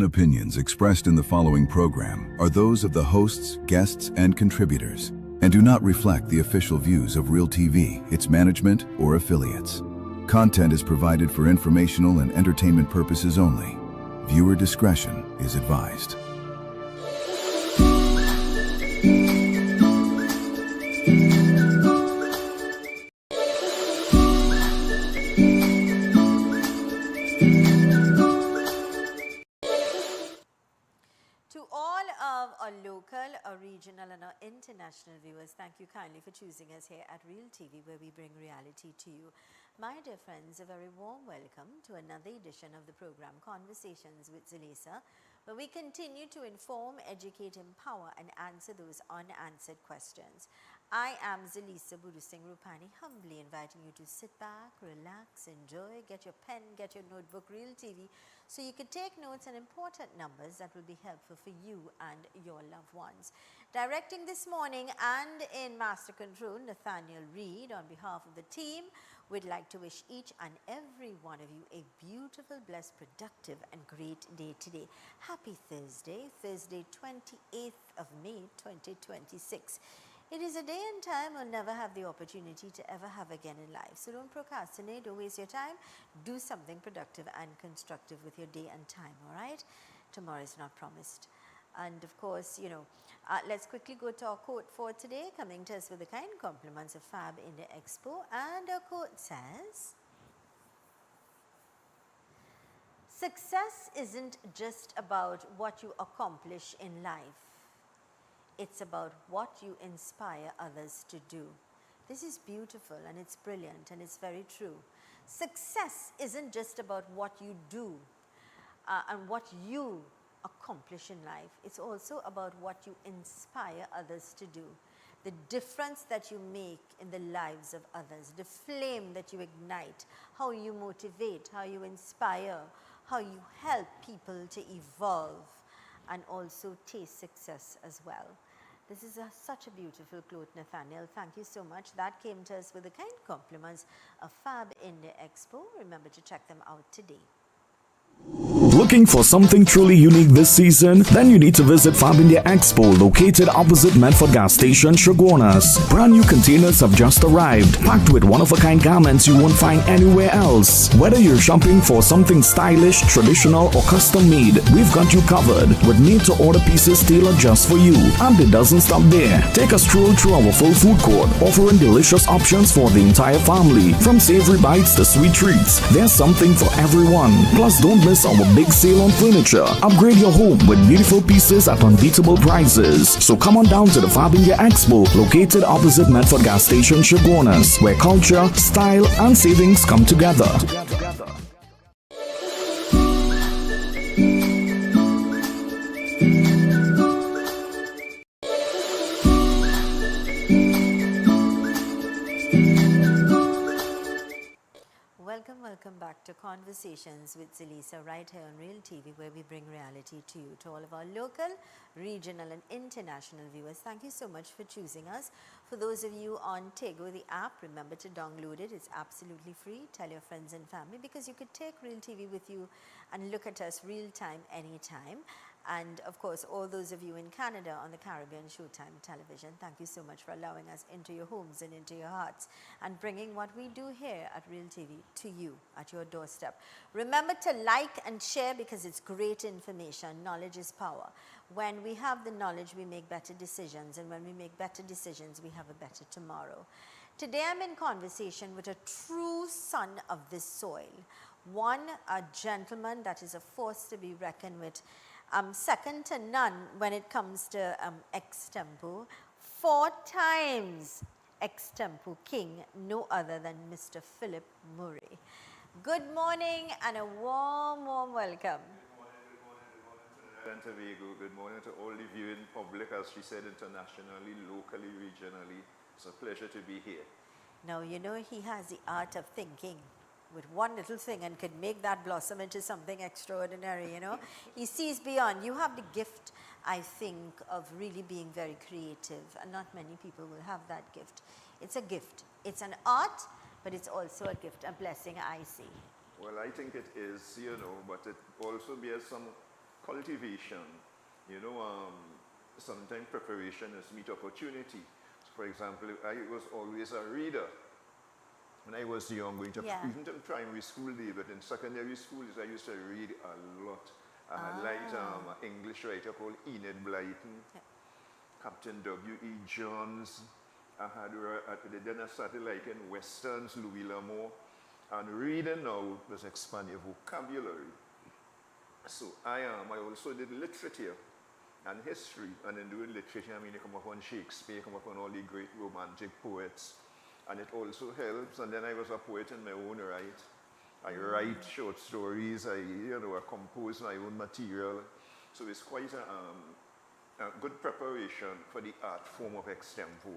opinions expressed in the following program are those of the hosts, guests, and contributors, and do not reflect the official views of Real TV, its management, or affiliates. Content is provided for informational and entertainment purposes only. Viewer discretion is advised. Regional and our international viewers, thank you kindly for choosing us here at Real TV, where we bring reality to you. My dear friends, a very warm welcome to another edition of the program Conversations with Zelisa, where we continue to inform, educate, empower and answer those unanswered questions. I am Zelisa Rupani, humbly inviting you to sit back, relax, enjoy, get your pen, get your notebook, Real TV, so you can take notes and important numbers that will be helpful for you and your loved ones. Directing this morning and in Master Control, Nathaniel Reed, on behalf of the team, we'd like to wish each and every one of you a beautiful, blessed, productive and great day today. Happy Thursday, Thursday 28th of May 2026. It is a day and time we'll never have the opportunity to ever have again in life. So don't procrastinate, don't waste your time. Do something productive and constructive with your day and time, all right? Tomorrow is not promised. And of course, let's quickly go to our quote for today, coming to us with the kind compliments of Fab India Expo. And our quote says, "Success isn't just about what you accomplish in life. It's about what you inspire others to do." This is beautiful and it's brilliant and it's very true. Success isn't just about what you do and what you accomplish in life. It's also about what you inspire others to do. The difference that you make in the lives of others, the flame that you ignite, how you motivate, how you inspire, how you help people to evolve and also taste success as well. This is such a beautiful quote, Nathaniel. Thank you so much. That came to us with the kind compliments of Fab India Expo. Remember to check them out today. Looking for something truly unique this season? Then you need to visit Fab India Expo, located opposite Medford Gas Station, Shogunas. Brand new containers have just arrived, packed with one-of-a-kind garments you won't find anywhere else. Whether you're shopping for something stylish, traditional, or custom-made, we've got you covered with made-to-order pieces tailored just for you. And it doesn't stop there. Take a stroll through our full food court, offering delicious options for the entire family. From savory bites to sweet treats, there's something for everyone. Plus, don't miss our big sale on furniture. Upgrade your home with beautiful pieces at unbeatable prices. So come on down to the Fab India Expo, located opposite Medford Gas Station, Shogunas, where culture, style, and savings come together. Welcome back to Conversations with Zelisa, right here on Real TV, where we bring reality to you. To all of our local, regional and international viewers, thank you so much for choosing us. For those of you on Tego, the app, remember to download it. It's absolutely free. Tell your friends and family, because you could take Real TV with you and look at us real time, anytime. And of course, all those of you in Canada on the Caribbean Showtime television, thank you so much for allowing us into your homes and into your hearts and bringing what we do here at Real TV to you at your doorstep. Remember to like and share, because it's great information. Knowledge is power. When we have the knowledge, we make better decisions. And when we make better decisions, we have a better tomorrow. Today, I'm in conversation with a true son of this soil. A gentleman that is a force to be reckoned with. Second to none when it comes to extempo. 4 times extempo king, no other than Mr. Philip Murray. Good morning and a warm welcome. Good morning to Vigo. Good morning to all the viewing public, as she said, internationally, locally, regionally. It's a pleasure to be here. Now, he has the art of thinking with one little thing and could make that blossom into something extraordinary, He sees beyond. You have the gift, I think, of really being very creative, and not many people will have that gift. It's a gift. It's an art, but it's also a gift, a blessing, I see. Well, I think it is, but it also bears some cultivation, you know, sometimes preparation is meet opportunity. So for example, I was always a reader. When I was young, going to even to primary school day, but in secondary schools, I used to read a lot. I liked an English writer called Enid Blyton, Captain W.E. Johns. Then I started liking westerns, Louis L'Amour, and reading now was expanding vocabulary. So I also did literature and history, and in doing literature, I mean, you come upon Shakespeare, come upon all the great romantic poets, and it also helps. And then I was a poet in my own right. I write short stories, I compose my own material. So it's quite a good preparation for the art form of extempo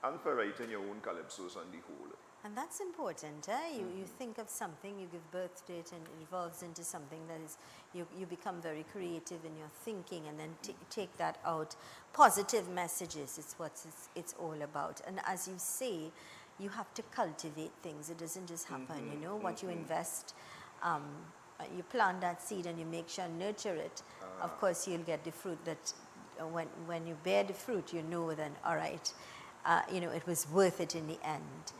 and for writing your own calypsos on the whole. And that's important, eh? You think of something, you give birth to it, and it evolves into something that is, you become very creative in your thinking, and then take that out. Positive messages is what it's all about. And as you say, you have to cultivate things. It doesn't just happen, you know. What you invest, you plant that seed and you make sure nurture it. Of course, you'll get the fruit that, when you bear the fruit, you know then, all right, you know, it was worth it in the end.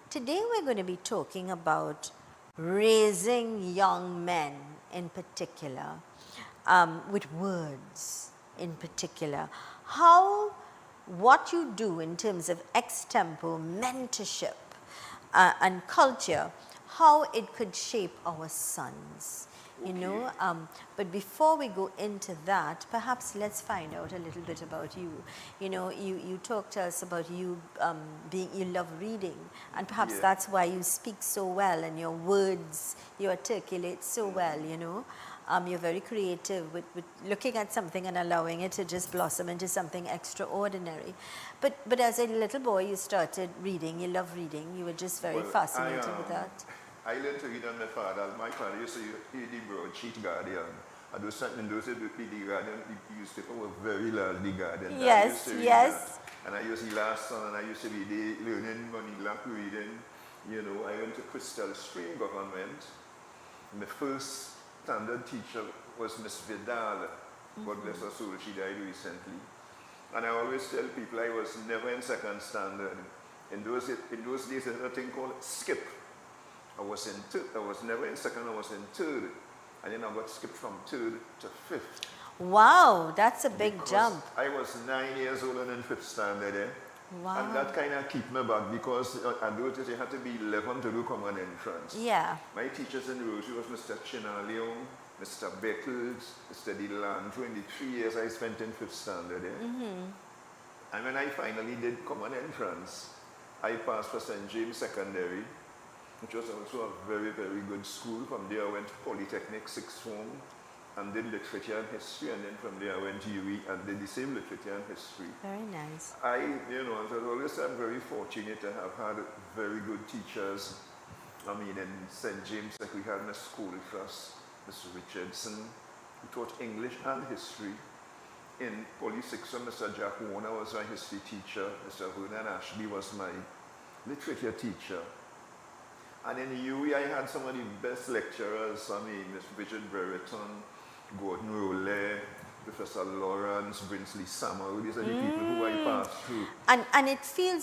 Today we're going to be talking about raising young men in particular, with words in particular. What you do in terms of extempo, mentorship, and culture, how it could shape our sons, you know. But before we go into that, perhaps let's find out a little bit about you. You know, you talked to us about you you love reading, and perhaps that's why you speak so well, and your words, you articulate so well, you know. You're very creative with looking at something and allowing it to just blossom into something extraordinary. But as a little boy, you started reading, you love reading, you were just very fascinated with that. I learned to read on my father. My father used to read the broadsheet Guardian. And those days, the Guardian, the newspaper was very large, the Guardian. Yes, yes. That. And I used to read Last Son, and I used to read learning Manila reading. You know, I went to Crystal Stream Government. My first standard teacher was Miss Vidal. God bless her soul, she died recently. And I always tell people I was never in second standard. In those days, there's a thing called skip. I was never in second, I was in third. And then I got skipped from third to fifth. Wow, that's a big jump. I was 9 years old and in fifth standard. Wow. And that kind of kept me back because at those days you had to be 11 to do common entrance. Yeah. My teachers in Rosie was Mr. Chinaleon, Mr. Beckles, Mr. Delan. 23 years I spent in fifth standard. And when I finally did common entrance, I passed for St. James Secondary, which was also a very, very good school. From there I went to Polytechnic, sixth form, and did literature and history, and then from there I went to UE and did the same literature and history. Very nice. I'm very fortunate to have had very good teachers. I mean, in St. James, like we had Miss Schoolcraft, Mr. Richardson, who taught English and history. In Poly 6, Mr. Jack Warner was my history teacher. Mr. Vernon Ashby was my literature teacher. And in UE, I had some of the best lecturers. I mean, Miss Richard Brereton, Gordon Rollet, Professor Lawrence, Brinsley Summer. These are the people who I passed through. And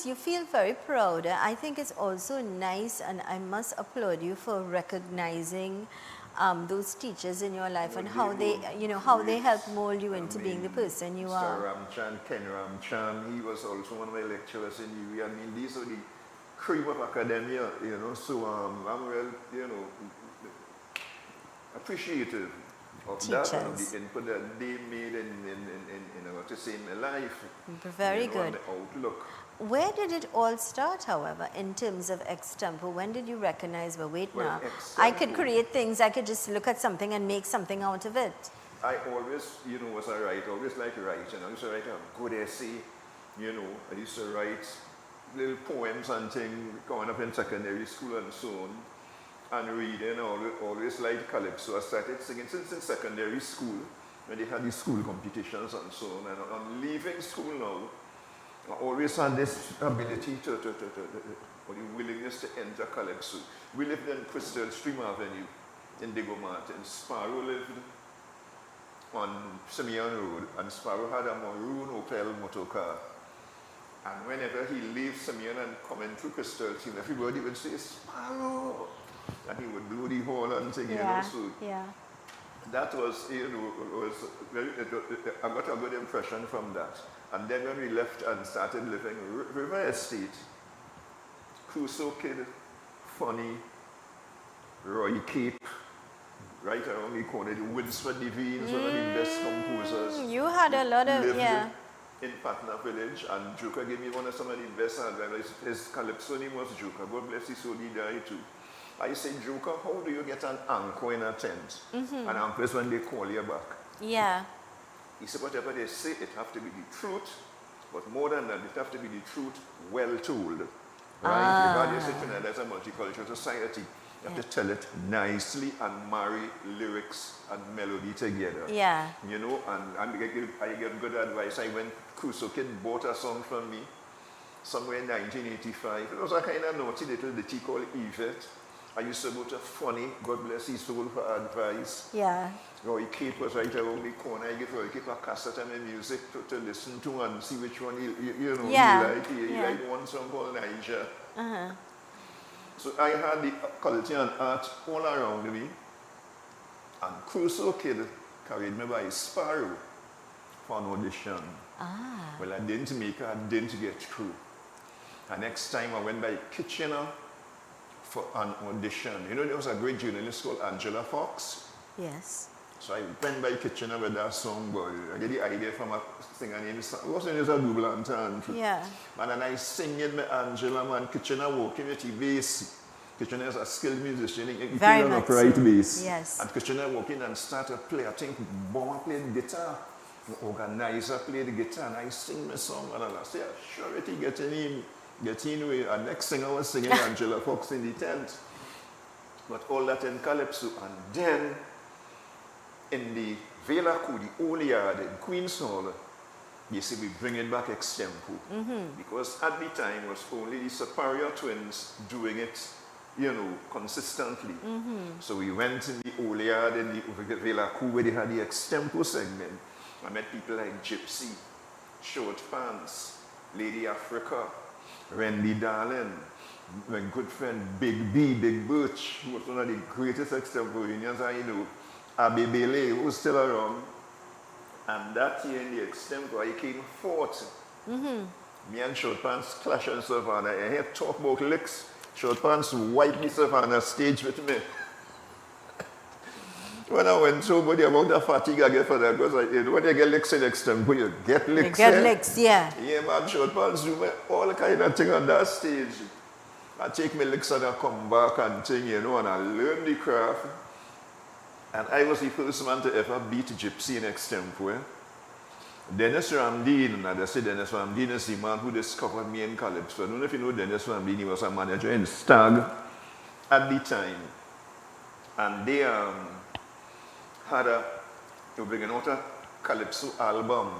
you feel very proud. I think it's also nice, and I must applaud you for recognizing those teachers in your life and how they, how they help mold you into being the person you are. Mr. Ramchan, Ken Ramchan, he was also one of my lecturers in UE. I mean, these are the cream of academia, so I'm well, appreciative of Teachers. that and of the input that they made in to say in my life. Very good. And the outlook. Where did it all start, however, in terms of extempo? When did you recognize, well, wait now, I could create things, I could just look at something and make something out of it? I always, was a writer, always liked writing. I used to write a good essay, I used to write little poems and things growing up in secondary school and so on. And reading, always liked calypso. I started singing since in secondary school, when they had these school competitions and so on. And on leaving school now, I always had this ability or the willingness to enter calypso. We lived in Crystal Stream Avenue in Diego Martin. Sparrow lived on Simeon Road, and Sparrow had a maroon Opel motor car. And whenever he leaves Simeon and coming through Crystal, everybody would say, Sparrow! And he would blow the horn and sing, so that was, I got a good impression from that. And then when we left and started living River Estate, Crusoe Kid, funny, Roy Cape, right around the corner, the Winsford Devines, one of the best composers. You had a lot of, in Patna Village, and Joker gave me some of the best advice. His calypso name was Joker. God bless his soul, he died too. I said, Joker, how do you get an anchor in a tent? An anchor is when they call you back. Yeah. He said, whatever they say, it have to be the truth, but more than that, it have to be the truth well told. Right? Because you say Trinidad is a multicultural society. You have to tell it nicely and marry lyrics and melody together. Yeah. You know, and I get good advice. I went, Crusoe Kid bought a song from me somewhere in 1985. It was a kind of naughty little ditty called Yvette. I used to go to Funny, God bless his soul, for advice. Yeah. Roy Cape was right around the corner. I give Roy Cape a cassette and a music to listen to and see which one he liked. He liked one song called Niger. So I had the culture and art all around me. And Crusoe Kid carried me by Sparrow for an audition. Well, I didn't make it, I didn't get through. And next time I went by Kitchener for an audition. You know, there was a great journalist called Angela Fox. Yes. So I went by Kitchener with that song, but I get the idea from a singer named, it wasn't just a double entendre. Yeah. Man, and I sing it with Angela, man. Kitchener walking with the bass. Kitchener is a skilled musician. He played an upright bass. Yes. And Kitchener walking and started to play. I think Bomber played guitar. The organizer played the guitar, and I sing my song. And I say, surety getting in with. And next thing I was singing Angela Fox in the tent. But all that in Calypso. And then in the Vela Coup, the old yard in Queen's Hall, you see, we bring it back extempo. Because at the time, it was only the Superior twins doing it, you know, consistently. So we went in the old yard in the Vela Coup where they had the extempo segment. I met people like Gypsy, Short Pants, Lady Africa, Randy Darling, my good friend Big B, Big Birch, who was one of the greatest extemporaneans I know, Abby Bailey, who was still around. And that year in the extempo, I came fourth. Me and Short Pants clash on Savannah. I hear talk about licks. Short Pants wiped the Savannah stage with me. When I went through, but the amount of fatigue I get for that, because when you get licks in extempo, you get licks. You get licks, yeah. Yeah, man, Short Pants do all kind of thing on that stage. I take my licks and I come back and thing, you know, and I learn the craft. And I was the first man to ever beat Gypsy in extempo. Dennis Ramdeen, and I said Dennis Ramdeen is the man who discovered me in Calypso. I don't know if you know Dennis Ramdeen, he was a manager in Stag at the time. And they they were bringing out a Calypso album.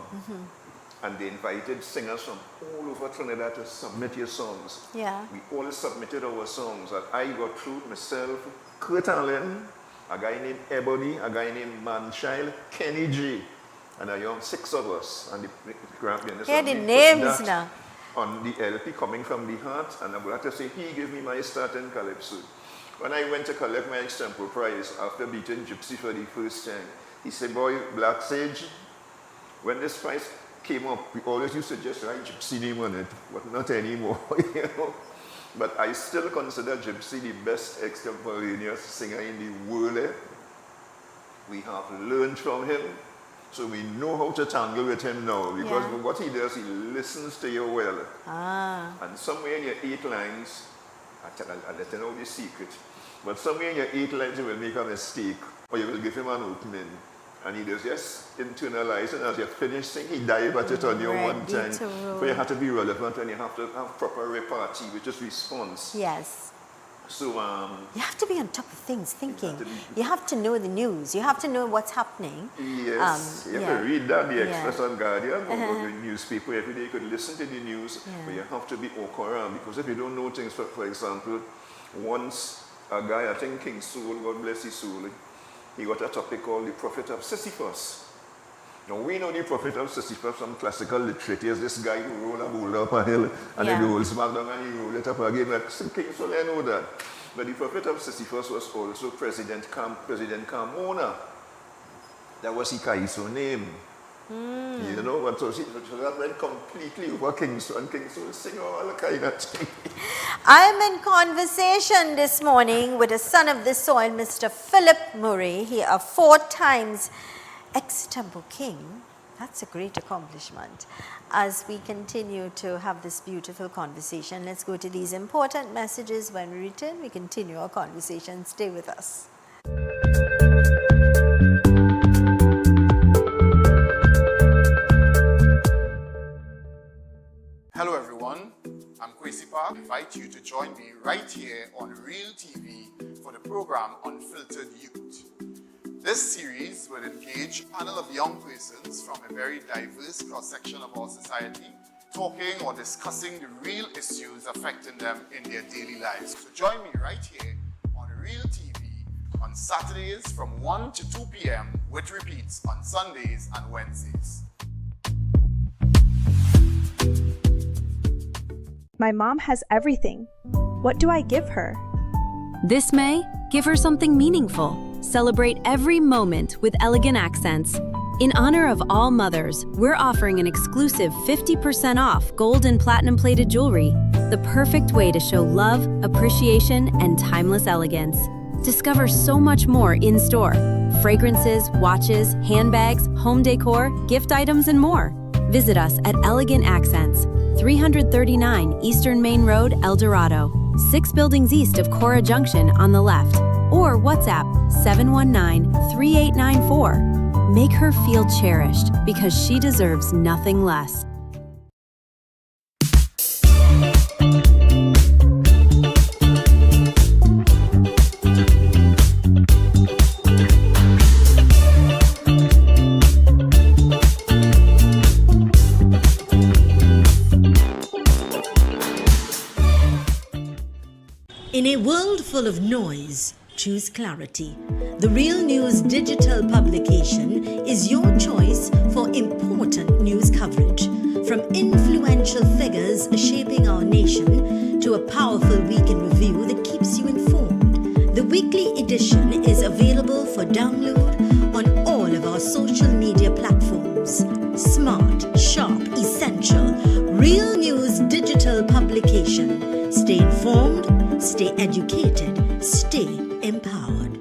And they invited singers from all over Trinidad to submit your songs. Yeah. We all submitted our songs. And I got through myself, Kurt Allen, a guy named Ebony, a guy named Manchild, Kenny G, and a young 6 of us. And Hear the names now. On the LP Coming From the Heart, and I'm glad to say he gave me my start in Calypso. When I went to collect my extempo prize after beating Gypsy for the first time, he said, boy, Black Sage, when this prize came up, we always used to just write Gypsy name on it, but not anymore, you know. But I still consider Gypsy the best extemporaneous singer in the world. We have learned from him, so we know how to tangle with him now, because what he does, he listens to you well. And somewhere in your 8 lines, I'll let you know the secret, but somewhere in your 8 lines you will make a mistake, or you will give him an opening. And he does just internalize it. As you finish singing, he dive at it on you one time. So you have to be relevant and you have to have proper repartee, which is response. Yes. So you have to be on top of things, thinking. You have to know the news. You have to know what's happening. Yes. You have to read that, the Express and Guardian, or the newspaper every day. You could listen to the news, but you have to be au courant, because if you don't know things, for example, once a guy, I think King Soul, God bless his soul, he got a topic called the Prophet of Sisyphus. Now we know the prophet of Sisyphus from classical literature is this guy who rolled a boulder up a hill and then he rolls back down and he rolled it up again. Like King Sol, I know that. But the prophet of Sisyphus was also President Carmona. That was Ikaiso's name. You know, but so that went completely over King Sol, and King Sol sing all the kind of thing. I'm in conversation this morning with a son of the soil, Mr. Philip Murray. He a 4 times extempo king. That's a great accomplishment. As we continue to have this beautiful conversation, let's go to these important messages. When we return, we continue our conversation. Stay with us. Hello everyone, I'm Kwesi Park. I invite you to join me right here on Real TV for the program Unfiltered Youth. This series will engage a panel of young persons from a very diverse cross-section of our society, talking or discussing the real issues affecting them in their daily lives. So join me right here on Real TV on Saturdays from 1 to 2 p.m. with repeats on Sundays and Wednesdays. My mom has everything. What do I give her? This May, give her something meaningful. Celebrate every moment with elegant accents. In honor of all mothers, we're offering an exclusive 50% off gold and platinum plated jewelry, the perfect way to show love, appreciation, and timeless elegance. Discover so much more in store. Fragrances, watches, handbags, home decor, gift items, and more. Visit us at Elegant Accents, 339 Eastern Main Road, El Dorado, 6 buildings east of Cora Junction on the left, or WhatsApp 719-3894. Make her feel cherished because she deserves nothing less. In a world full of noise, choose clarity. The Real News digital publication is your choice for important news coverage. From influential figures shaping our nation to a powerful week in review that keeps you informed. The weekly edition is available for download on all of our social media platforms. Smart, sharp, essential. Real News digital publication. Stay informed, stay educated, stay empowered.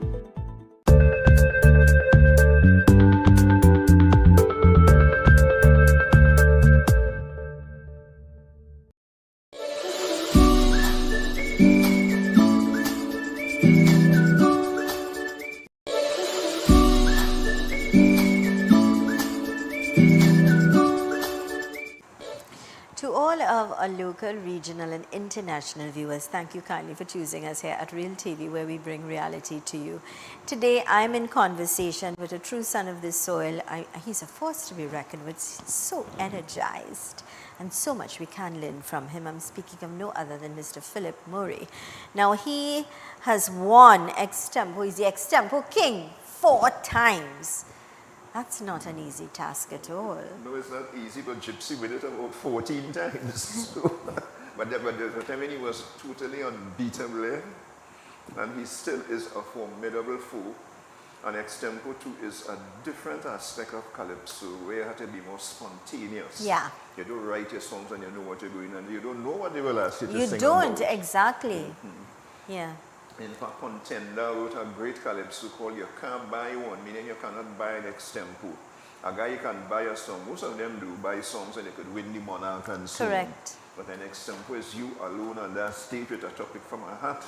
To all of our local, regional and international viewers, thank you kindly for choosing us here at Real TV, where we bring reality to you. Today I'm in conversation with a true son of this soil. He's a force to be reckoned with, so energized, and so much we can learn from him. I'm speaking of no other than Mr. Philip Murray. Now he has won extempo, he's the extempo king 4 times. That's not an easy task at all. No, it's not easy, but Gypsy with it about 14 times. So, but there was a time when he was totally unbeatable, and he still is a formidable foe. And extempo too is a different aspect of calypso, where you have to be more spontaneous. Yeah. You don't write your songs and you know what you're doing, and you don't know what they will ask you to You sing don't, about. exactly. Yeah. In fact, Contender wrote a great calypso called You Can't Buy One, meaning you cannot buy an extempo. A guy can buy a song, most of them do buy songs and they could win the monarch and so on. Correct. But an extempo is you alone on that stage with a topic from a hat,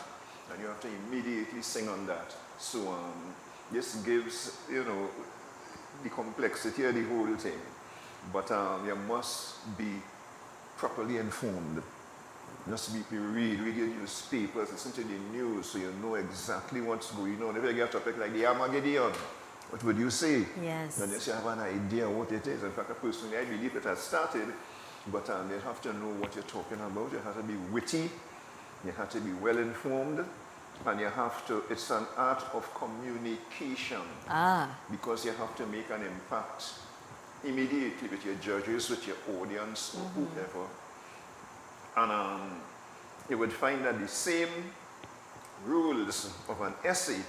and you have to immediately sing on that. So this gives, you know, the complexity of the whole thing. But you must be properly informed. Just read your newspapers, listen to the news so you know exactly what's going on. If you get a topic like the Armageddon, what would you say? Yes. And you have an idea what it is. In fact, personally, I believe it has started, but you have to know what you're talking about. You have to be witty, you have to be well informed, and you have to, it's an art of communication. Because you have to make an impact immediately with your judges, with your audience, or whoever. And you would find that the same rules of an essay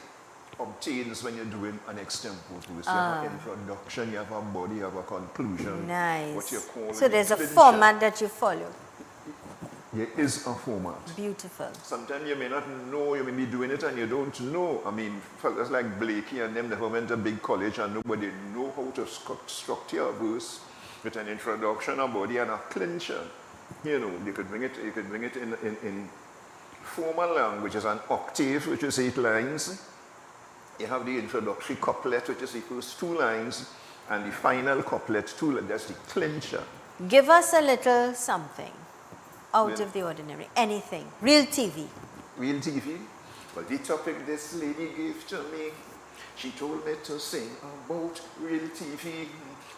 obtains when you're doing an extempore piece. You have an introduction, you have a body, you have a conclusion. Nice. What you call So there's a clincher. format that you follow. There is a format. Beautiful. Sometimes you may not know, you may be doing it and you don't know. I mean, fellas like Blakey and them never went to big college and nobody know how to structure a verse with an introduction, a body, and a clincher. You know, you could bring it in formal language as an octave, which is 8 lines. You have the introductory couplet, which is the first 2 lines, and the final couplet, 2 lines. That's the clincher. Give us a little something out of the ordinary. Anything. Real TV. Real TV? Well, the topic this lady gave to me, she told me to sing about real TV.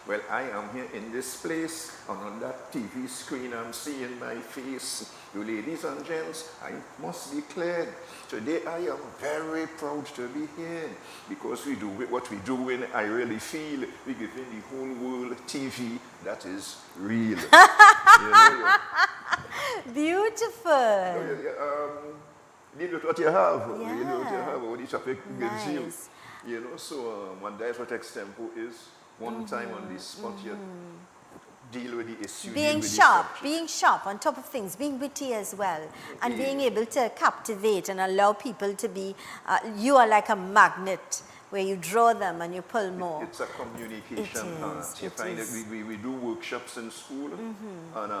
Well, I am here in this place, and on that TV screen I'm seeing my face. You ladies and gents, I must declare, today I am very proud to be here, because we do what we do in I Really Feel. We give in the whole world TV that is real. Beautiful. Deal with what you have. Yeah. You know what you have, what the topic gives you. Nice. You know, so one that's what extempo is. One time on the spot, you deal with the issue. Being sharp on top of things, being witty as well, and being able to captivate and allow people to be, you are like a magnet where you draw them and you pull more. It's a communication art. You find that we do workshops in school, and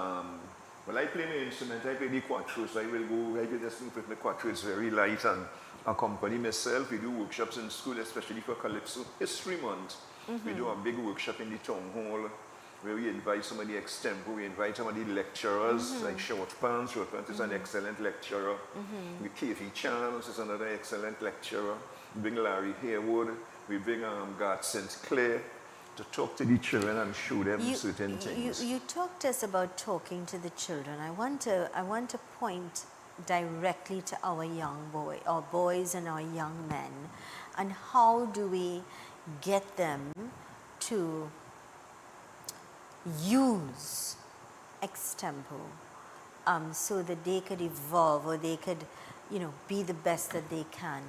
well, I play my instrument, I play the quattro, so I will just with my quattro, it's very light, and accompany myself. We do workshops in school, especially for Calypso History Month. We do a big workshop in the town hall where we invite some of the extempo, we invite some of the lecturers, like Short Pants is an excellent lecturer. We Kathy Charles is another excellent lecturer. We bring Larry Haywood, we bring Garth St. Clair to talk to the children and show them certain things. You talked to us about talking to the children. I want to point directly to our boys and our young men, and how do we get them to use extempo so that they could evolve, or they could, be the best that they can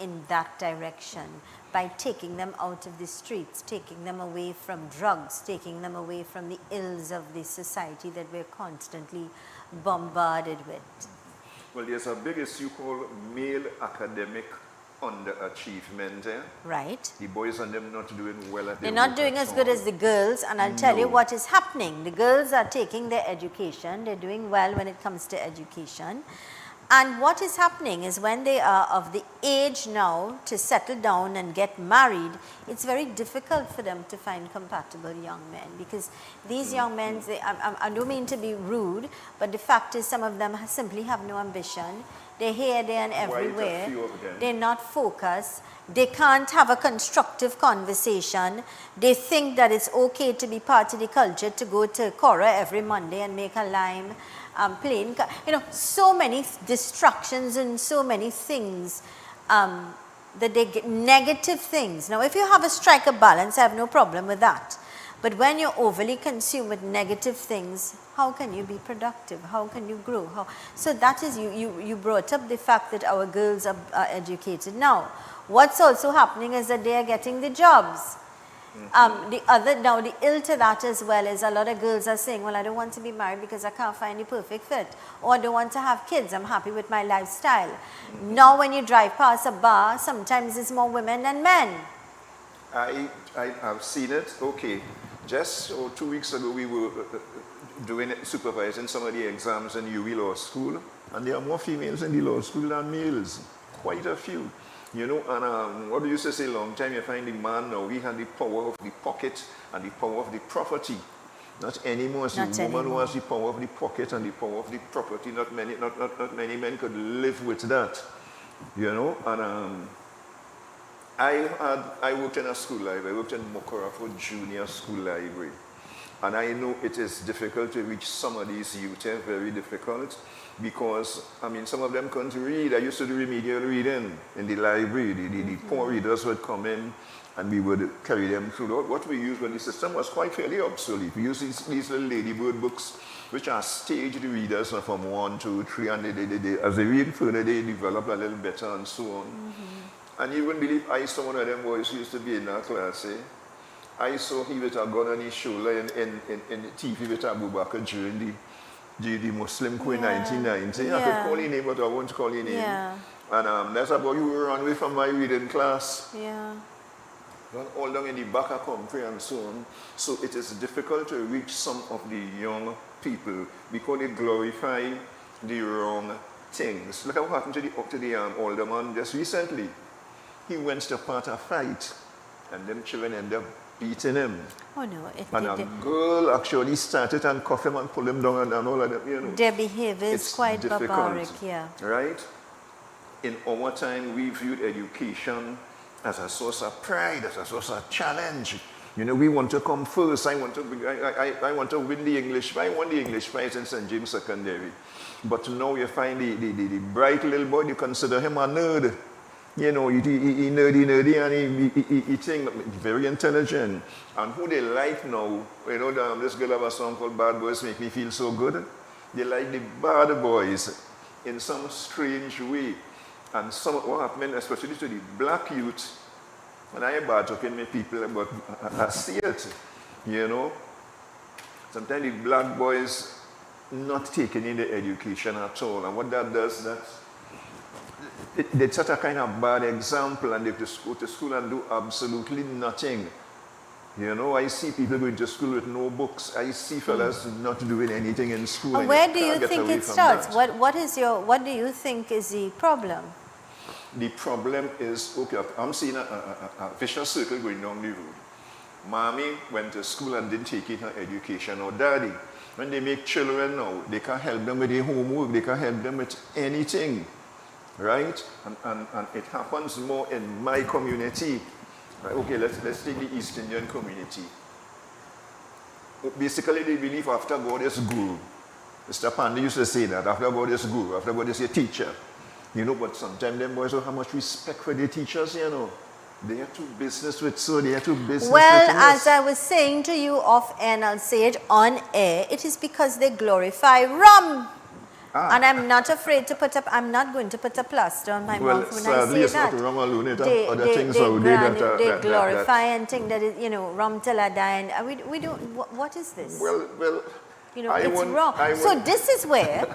in that direction, by taking them out of the streets, taking them away from drugs, taking them away from the ills of the society that we're constantly bombarded with. Well, there's a big issue called male academic underachievement. Right. The boys and them not doing well at They're not doing as good as the girls, and I'll tell you what is happening. The girls are taking their education, they're doing well when it comes to education. And what is happening is, when they are of the age now to settle down and get married, it's very difficult for them to find compatible young men, because these young men, I don't mean to be rude, but the fact is some of them simply have no ambition. They're here, there, and everywhere. They're not focused. They can't have a constructive conversation. They think that it's okay to be part of the culture, to go to Cora every Monday and make a lime. Plain, so many distractions and so many things that they get, negative things. Now, if you have a strike a balance, I have no problem with that. But when you're overly consumed with negative things, how can you be productive? How can you grow? So that is, you brought up the fact that our girls are educated. Now, what's also happening is that they are getting the jobs. The ill to that as well is, a lot of girls are saying, well, I don't want to be married because I can't find the perfect fit, or I don't want to have kids, I'm happy with my lifestyle. Now when you drive past a bar, sometimes it's more women than men. I have seen it. Okay, just 2 weeks ago we were supervising some of the exams in UWI Law School, and there are more females in the law school than males, quite a few. And what we used to say a long time, you find the man now, he had the power of the pocket and the power of the property. Not anymore. It's the woman who has the power of the pocket and the power of the property. Not many men could live with that. And I worked in a school library. I worked in Mokorafo Junior School Library. And I know it is difficult to reach some of these youth, very difficult, because, some of them can't read. I used to do remedial reading in the library. The poor readers would come in, and we would carry them through. What we used when the system was quite fairly obsolete. We used these little ladybird books, which are staged readers from 1, 2, 3, and as they read further, they develop a little better and so on. And you wouldn't believe, I saw one of them boys who used to be in our class, I saw he with a gun on his shoulder in the TV with Abu Bakr during the Muslim coup in 1990. I could call his name, but I won't call his name. And that's about you who ran away from my reading class. Run all down in the back of country and so on. So it is difficult to reach some of the young people because they glorify the wrong things. Look at what happened to the older man just recently. He went to part a fight, and them children ended up beating him. Oh no! And a girl actually started and cuffed him and pulled him down and all of them. You know, their behavior is quite difficult, barbaric. Right? In our time, we viewed education as a source of pride, as a source of challenge. You know, we want to come first. I want to win the English. I won the English prize in St. James Secondary. But now you find the bright little boy, you consider him a nerd. You know, he nerdy, and he think very intelligent. And who they like now, you know, this girl have a song called Bad Boys Make Me Feel So Good. They like the bad boys in some strange way. And what happened, especially to the black youth, and I am bad talking to people, but I see it, you know. Sometimes the black boys not taking in the education at all. And what that does, they set a kind of bad example, and they just go to school and do absolutely nothing. You know, I see people going to school with no books. I see fellas not doing anything in school. And where do you think it starts? What do you think is the problem? The problem is, okay, I'm seeing a vicious circle going down the road. Mommy went to school and didn't take in her education, or daddy. When they make children now, they can't help them with their homework, they can't help them with anything, right? And it happens more in my community. Right? Okay, let's take the East Indian community. Basically, they believe after God is guru. Mr. Pandey used to say that, after God is guru, after God is a teacher. You know, but sometimes them boys don't have much respect for their teachers, you know. They are too business with so, they are too business with as I was saying to you off air, and I'll say it on air, it is because they glorify rum. And I'm not afraid to put up, I'm not going to put a plaster on my mouth when I say that. Not rum alone, they glorify and think that, you know, rum till I die. And we don't, what is this? Well, you know, it's wrong. So this is where,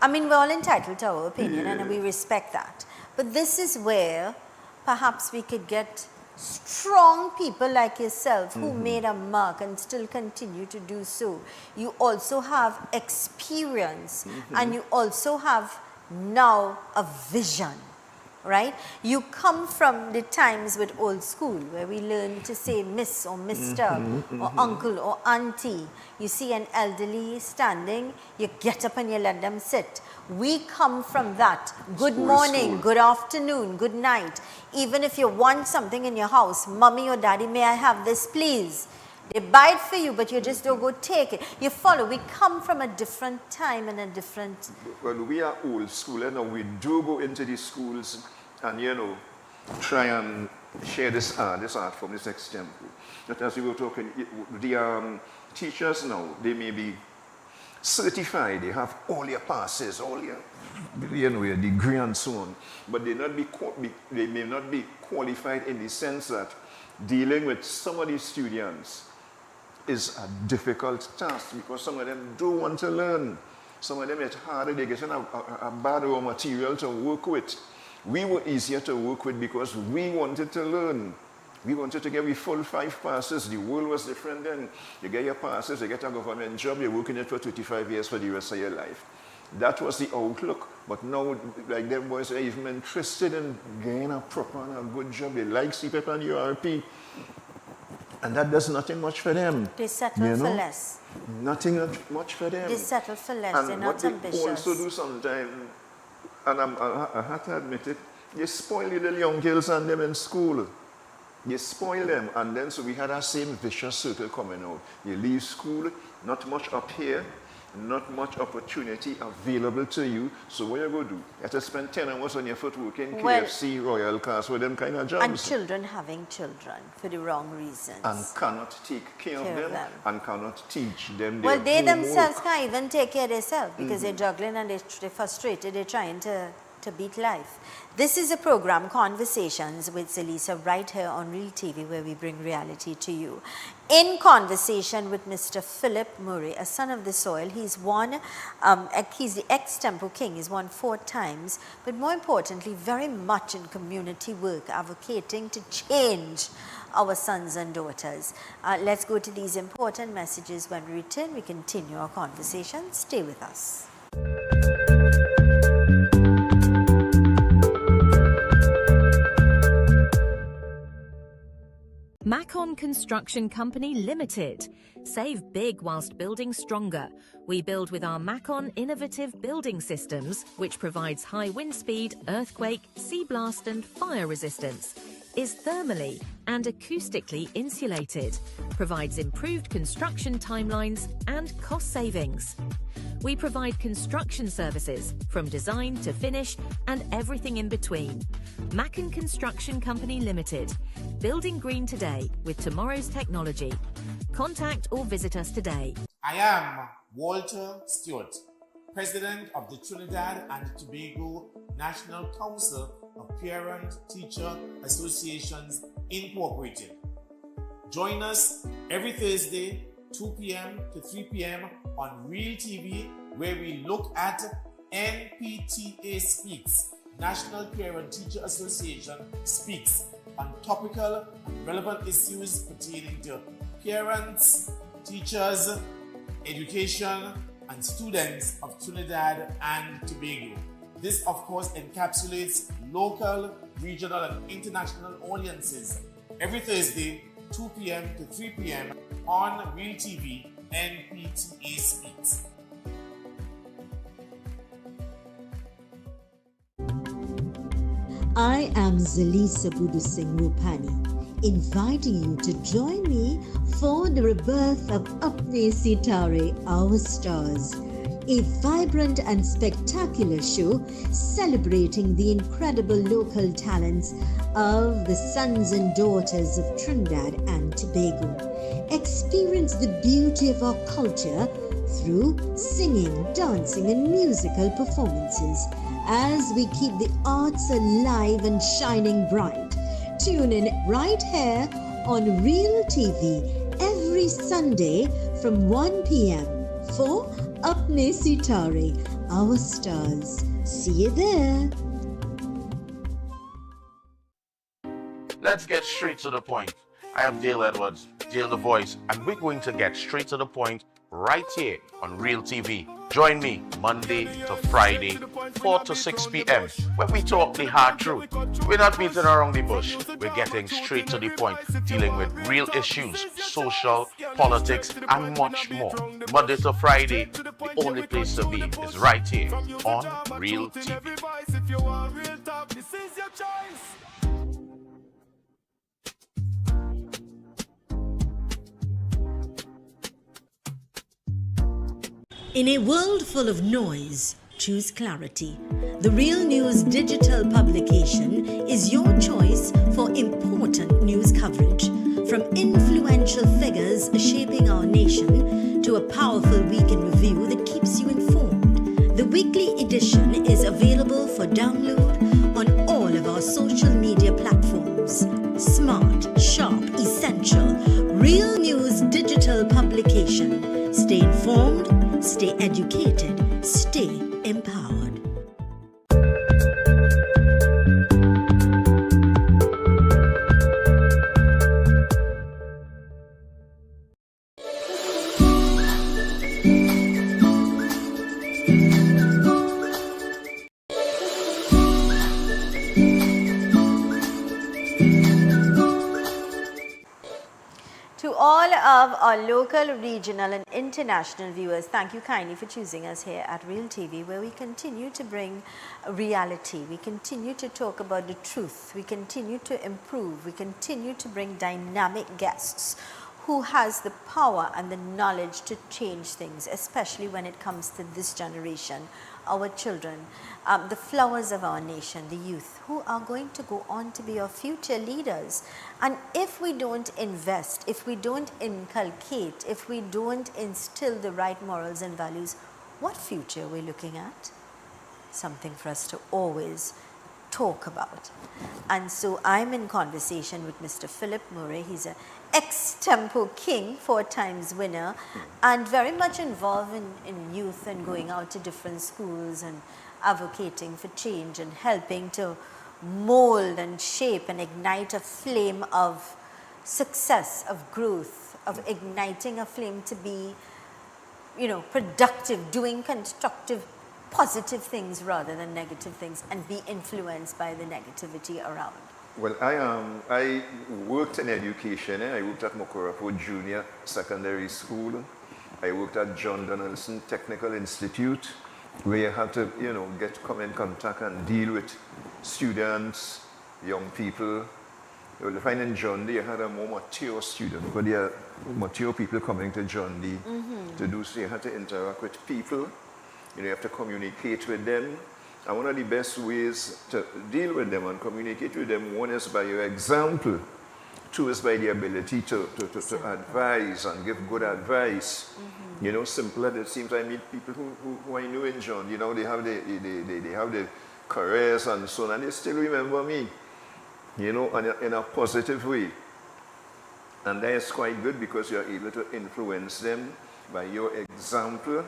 I mean, we're all entitled to our opinion, and we respect that. But this is where perhaps we could get strong people like yourself who made a mark and still continue to do so. You also have experience, and you also have now a vision. Right? You come from the times with old school where we learn to say miss or Mr. or uncle or auntie. You see an elderly standing, you get up and you let them sit. We come from that. Good morning, good afternoon, good night. Even if you want something in your house, mommy or daddy, may I have this please? They buy it for you, but you just don't go take it. You follow. We come from a different time and a different... Well, we are old school, and we do go into the schools and, you know, try and share this art form, this example. But as we were talking, the teachers now, they may be certified, they have all your passes, all your, you know, your degree and so on, but they may not be qualified in the sense that dealing with some of these students is a difficult task because some of them don't want to learn. Some of them, it's harder, they get a bad raw material to work with. We were easier to work with because we wanted to learn. We wanted to get the full 5 passes. The world was different then. You get your passes, you get a government job, you're working it for 25 years for the rest of your life. That was the outlook. But now, like them boys are even interested in getting a proper and a good job. They like CPEP and URP. And that does nothing much for them. They settle for less. Nothing much for them. They settle for less. And they're not ambitious. What they also do sometimes, and I have to admit it, you spoil little young girls and them in school. You spoil them, and then so we had our same vicious circle coming out. You leave school, not much up here, not much opportunity available to you. So what you go do? You have to spend 10 hours on your foot working KFC, Royal Cars, with them kind of jobs. And children having children for the wrong reasons. And cannot take care of them and cannot teach them Well, they homework. themselves can't even take care of themselves because they're juggling and they're frustrated. They're trying to beat life. This is a program, Conversations with Zelisa, right here on Real TV, where we bring reality to you. In conversation with Mr. Philip Murray, a son of the soil. He's won, he's the ex-Tempo King. He's won 4 times. But more importantly, very much in community work, advocating to change our sons and daughters. Let's go to these important messages. When we return, we continue our conversation. Stay with us. Macon Construction Company Limited. Save big whilst building stronger. We build with our Macon innovative building systems, which provides high wind speed, earthquake, sea blast and fire resistance. Is thermally and acoustically insulated. Provides improved construction timelines and cost savings. We provide construction services from design to finish and everything in between. Macon Construction Company Limited. Building green today with tomorrow's technology. Contact or visit us today. I am Walter Stewart, President of the Trinidad and Tobago National Council of Parent-Teacher Associations Incorporated. Join us every Thursday, 2 p.m. to 3 p.m. on Real TV, where we look at NPTA Speaks, National Parent-Teacher Association Speaks, on topical and relevant issues pertaining to parents, teachers, education, and students of Trinidad and Tobago. This, of course, encapsulates local, regional, and international audiences every Thursday, 2 p.m. to 3 p.m. on Real TV, NPTA Speaks. I am Zelisa Rupani, inviting you to join me for the rebirth of Apne Sitare, Our Stars, a vibrant and spectacular show celebrating the incredible local talents of the sons and daughters of Trinidad and Tobago. Experience the beauty of our culture through singing, dancing, and musical performances as we keep the arts alive and shining bright. Tune in right here on Real TV every Sunday from 1 p.m. for Apne Sitare, Our Stars. See you there. Let's get straight to the point. I am Dale Edwards, Dale the Voice, and we're going to get straight to the point right here on Real TV. Join me Monday to Friday, 4 to 6 p.m. when we talk the hard truth. We're not beating around the bush. We're getting straight to the point, dealing with real issues, social, politics, and much more. Monday to Friday, the only place to be is right here on Real TV. In a world full of noise, choose clarity. The Real News digital publication is your choice for important news coverage. From influential figures shaping our nation to a powerful week in review that keeps you informed. The weekly edition is available for download on all of our social media platforms. Smart, sharp, essential. Real News digital publication. Stay informed. Stay educated, stay empowered. To all of our local, regional and international viewers, thank you kindly for choosing us here at Real TV, where we continue to bring reality. We continue to talk about the truth. We continue to improve. We continue to bring dynamic guests who has the power and the knowledge to change things, especially when it comes to this generation, our children, the flowers of our nation, the youth, who are going to go on to be our future leaders. And if we don't invest, if we don't inculcate, if we don't instill the right morals and values, what future are we looking at? Something for us to always talk about. And so I'm in conversation with Mr. Philip Murray. He's an ex-Tempo King, 4 times winner, and very much involved in youth and going out to different schools and advocating for change and helping to mold and shape and ignite a flame of success, of growth, of igniting a flame to be, you know, productive, doing constructive, positive things rather than negative things, and be influenced by the negativity around. Well, I worked in education. I worked at Mokorapo Junior Secondary School. I worked at John Donaldson Technical Institute, where you had to, you know, come in contact and deal with students, young people. You will find in John D, you had a more mature student, but there are mature people coming to John D to do so. You had to interact with people. You know, you have to communicate with them. And one of the best ways to deal with them and communicate with them, one is by your example. 2 is by the ability to advise and give good advice. You know, simple as it seems. I meet people who I know in John, you know, they have the careers and so on, and they still remember me, you know, in a positive way. And that is quite good because you're able to influence them by your example,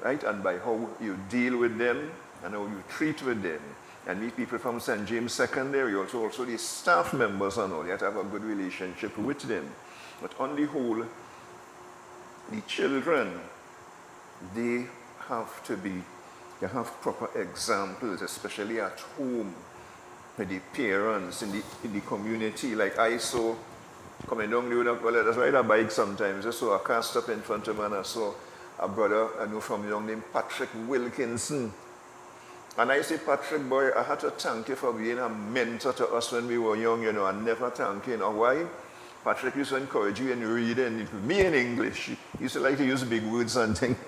right, and by how you deal with them and how you treat with them. And meet people from St. James Secondary, also the staff members and all, you have to have a good relationship with them. But on the whole, the children, they have proper examples, especially at home, with the parents, in the community. Like I saw, coming down the road, well, I just ride a bike sometimes, I saw a car stop in front of me, and I saw a brother I know from young named Patrick Wilkinson. And I say, Patrick, boy, I had to thank you for being a mentor to us when we were young, you know, and never thank you. You know why? Patrick used to encourage you in reading, me in English. He used to like to use big words and things.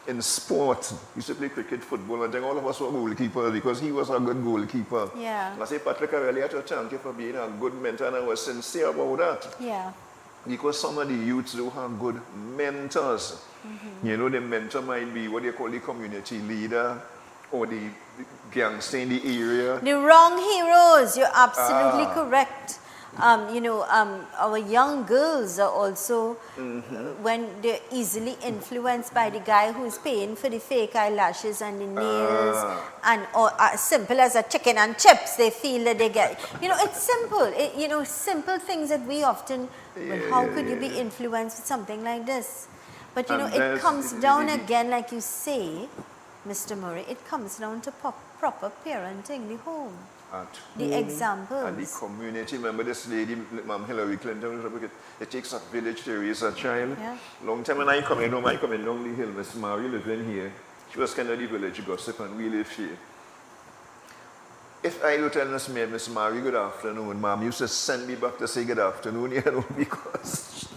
In sport, he used to play cricket, football, and things. All of us were goalkeepers because he was a good goalkeeper. Yeah. And I say, Patrick, I really had to thank you for being a good mentor, and I was sincere about that. Yeah. Because some of the youths do have good mentors. You know, the mentor might be what they call the community leader, or the gangster in the area. The wrong heroes, you're absolutely correct. You know, our young girls are also, when they're easily influenced by the guy who's paying for the fake eyelashes and the nails, and or simple as a chicken and chips, they feel that they get, you know, it's simple. You know, simple things that we often, how could you be influenced with something like this? But you know, it comes down again, like you say, Mr. Murray, it comes down to proper parenting, the home, the examples. And the community. Remember this lady, Ma'am Hillary Clinton, it takes a village to raise a child. Yeah. Long time when I come in down the hill, Miss Mary living here. She was kind of the village gossip, and we live here. If I would tell Miss Mary, good afternoon, Ma'am used to send me back to say good afternoon, you know, because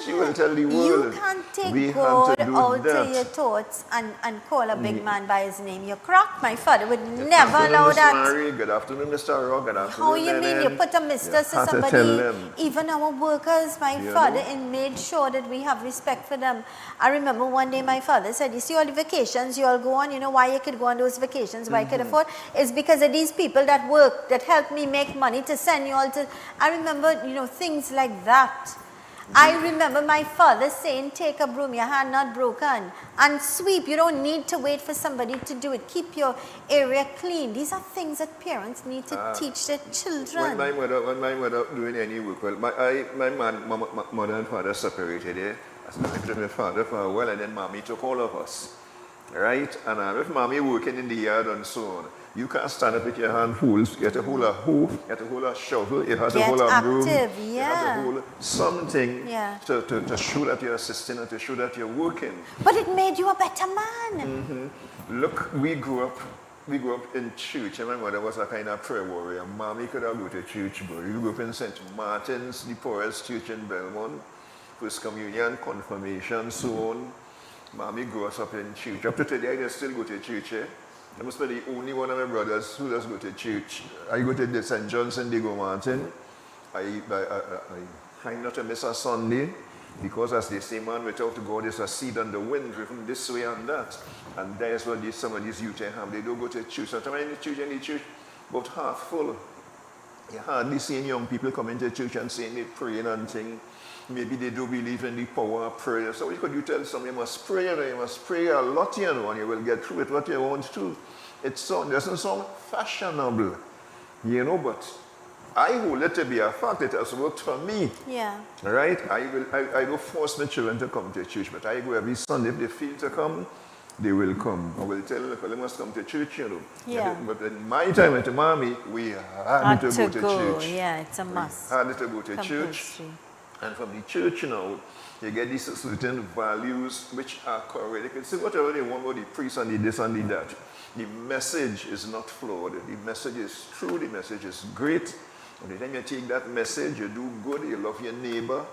she will tell the world. You can't take God out of your thoughts and call a big man by his name. You're crock. My father would never allow that. Mary, good afternoon, Mr. Rock. Good afternoon. How you mean? You put a mister to somebody. Even our workers, my father made sure that we have respect for them. I remember one day my father said, you see all the vacations you all go on, you know why you could go on those vacations, why I could afford? It's because of these people that work, that help me make money to send you all to. I remember, you know, things like that. I remember my father saying, take a broom, your hand not broken, and sweep. You don't need to wait for somebody to do it. Keep your area clean. These are things that parents need to teach their children. When my mother doing any work, well, my mother and father separated. I lived with my father for a while, and then mommy took all of us. Right? And if mommy working in the yard and so on, you can't stand up with your hand full. You have to hold a hoe, you have to hold a shovel, you have to hold a broom, you have to hold something to show that you're assisting and to show that you're working. But it made you a better man. Look, we grew up we grew up in church, and my mother was a kind of prayer warrior. Mommy could have go to church, but we grew up in St. Martin's, the poorest church in Belmont. First communion, confirmation, so on. Mommy grew us up in church. Up to today, I still go to church. I must be the only one of my brothers who does go to church. I go to the St. John's in Diego Martin. I try not to miss a Sunday, because as they say, man, without God is a seed on the wind, driven this way and that. And that's what some of these youth have. They don't go to church. Sometimes in the church, about half full. You hardly see young people come into church and saying they praying and things. Maybe they do believe in the power of prayer. So what could you tell somebody, you must pray a lot, you know, and you will get through it what you want to. It doesn't sound fashionable, you know, but I hold it to be a fact. It has worked for me. Yeah. Right? I will force my children to come to church, but I go every Sunday. If they feel to come, they will come. I will tell them, they must come to church, you know. Yeah. But in my time at Mommy, we had to go to church. Yeah, it's a must. We had to go to church. And from the church, you know, you get these certain values which are correct. You can say whatever they want about the priest and the this and the that. The message is not flawed. The message is true. The message is great. And the time you take that message, you do good, you love your neighbor,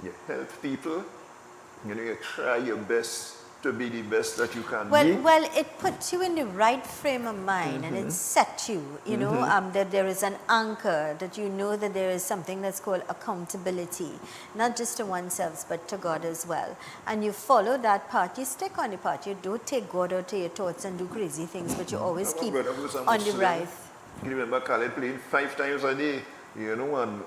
you help people, you know, you try your best to be the best that you can be. Well, it puts you in the right frame of mind, and it sets you, you know, that there is an anchor, that you know that there is something that's called accountability, not just to oneself, but to God as well. And you follow that path, you stick on the path, you don't take God out to your thoughts and do crazy things, but you always keep on the right. You remember Khaled playing 5 times a day, you know, and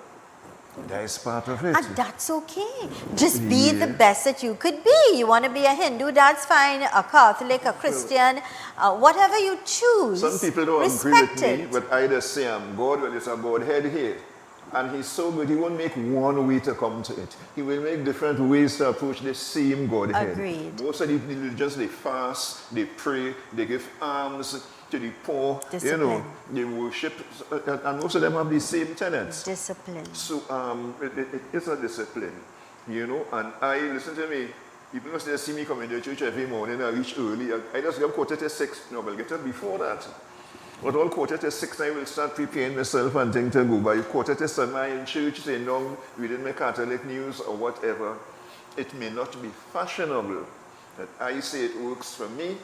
that is part of it. And that's okay. Just be the best that you could be. You want to be a Hindu, that's fine. A Catholic, a Christian, whatever you choose. Some people don't agree with me, but I just say I'm God, well, it's a Godhead here. And he's so good, he won't make one way to come to it. He will make different ways to approach the same Godhead. Agreed. Most of the religions, they fast, they pray, they give alms to the poor, Discipline. you know, they worship, and most of them have the same tenets. Discipline. So it's a discipline, you know, and listen to me, people must see me coming to church every morning, I reach early, I just get 5:45, no, I'll get up before that. But all 5:45, I will start preparing myself and things to go. By 5:45, I'm in church, saying down, reading my Catholic news or whatever. It may not be fashionable, but I say it works for me,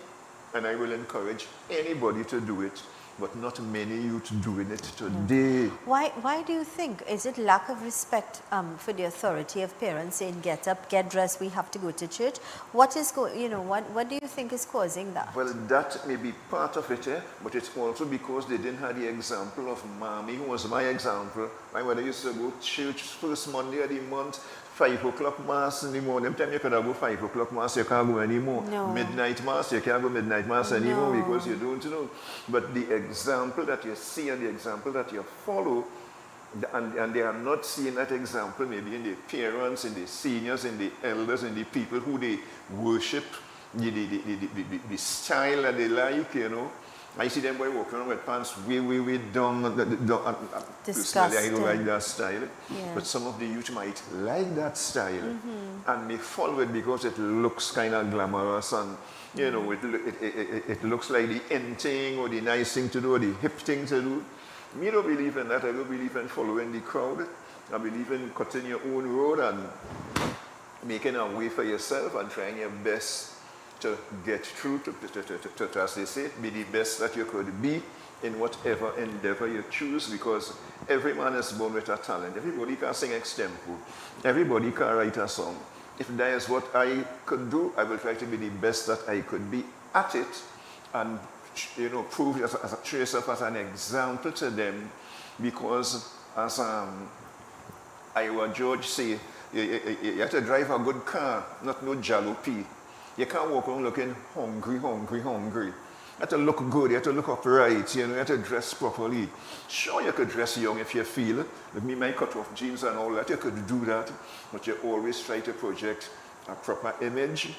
and I will encourage anybody to do it, but not many youth doing it today. Why do you think? Is it lack of respect for the authority of parents saying, get up, get dressed, we have to go to church? What is what do you think is causing that? Well, that may be part of it, but it's also because they didn't have the example of Mommy, who was my example. My mother used to go to church first Monday of the month, 5 o'clock mass in the morning. Every time you could go 5 o'clock mass, you can't go anymore. No. Midnight mass, you can't go midnight mass anymore because you don't know. But the example that you see and the example that you follow, and they are not seeing that example maybe in the parents, in the seniors, in the elders, in the people who they worship, the style that they like, you know. I see them boy walking around with pants way down. Personally, I don't like that style. Yeah. But some of the youth might like that style and may follow it because it looks kind of glamorous and, you know, it looks like the in thing or the nice thing to do or the hip thing to do. Me don't believe in that. I don't believe in following the crowd. I believe in cutting your own road and making a way for yourself and trying your best to get through, to, as they say, be the best that you could be in whatever endeavor you choose, because every man is born with a talent. Everybody can sing extempo. Everybody can write a song. If that is what I could do, I will try to be the best that I could be at it and, you know, prove as a trace of as an example to them, because as Iowa George say, you have to drive a good car, not no jalopy. You can't walk around looking hungry. You have to look good, you have to look upright, you know, you have to dress properly. Sure, you could dress young if you feel it. Like me, my cut-off jeans and all that, you could do that. But you always try to project a proper image.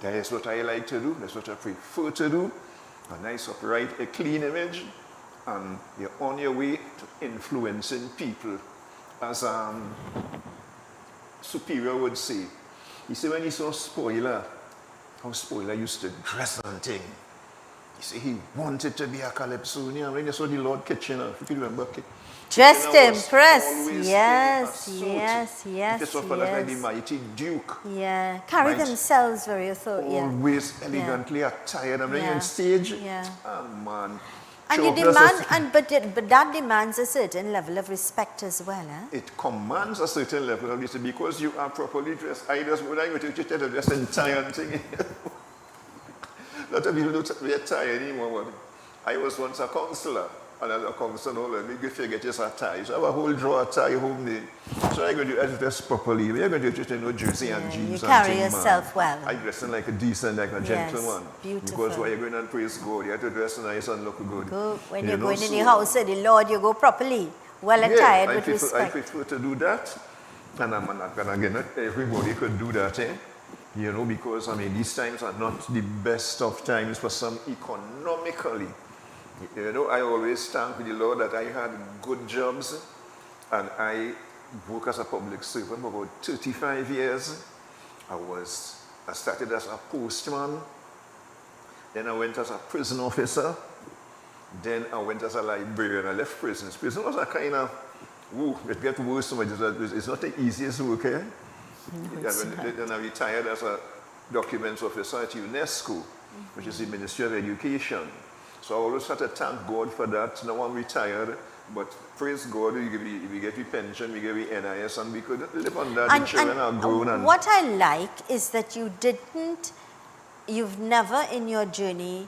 That is what I like to do. That's what I prefer to do. A nice, upright, a clean image. And you're on your way to influencing people. As Superior would say. He said when he saw Spoiler, how Spoiler used to dress and thing. You see, he wanted to be a calypsonian. When you saw the Lord Kitchener, if you remember, Dressed Kitchener to was impress. always Yes, in a suit. yes, yes, Because of like the mighty Duke. Yeah, carry Right? themselves very authoritative. Always elegantly attired. And when you're on stage, oh man. And you demand, but that demands a certain level of respect as well, eh? It commands a certain level of respect because you are properly dressed. I just would like to dress in tie and thing. A lot of people don't wear tie anymore. But I was once a counselor, and as a counselor, maybe if you get a tie, so I have a whole drawer of tie home there. So I go to dress properly. We're going to just jersey and jeans. You carry and yourself well. I dress in like a decent, like a gentleman. Beautiful. Because when you're going and praise God, you have to dress nice and look good. When you're going in the house of the Lord, you go properly, well attired with respect. I prefer to do that. And again, not everybody could do that, eh? You know, because, I mean, these times are not the best of times for some economically. You know, I always thank the Lord that I had good jobs, and I worked as a public servant for about 35 years. I started as a postman, then I went as a prison officer, then I went as a librarian. I left prison. Prison was a kind of, it gets worse so much. It's not the easiest work, eh? Then I retired as a documents officer at UNESCO, which is the Ministry of Education. So I always had to thank God for that. Now I'm retired, but praise God, we get the pension, we get the NIS, and we could live on that. The children are grown. What I like is that you've never in your journey,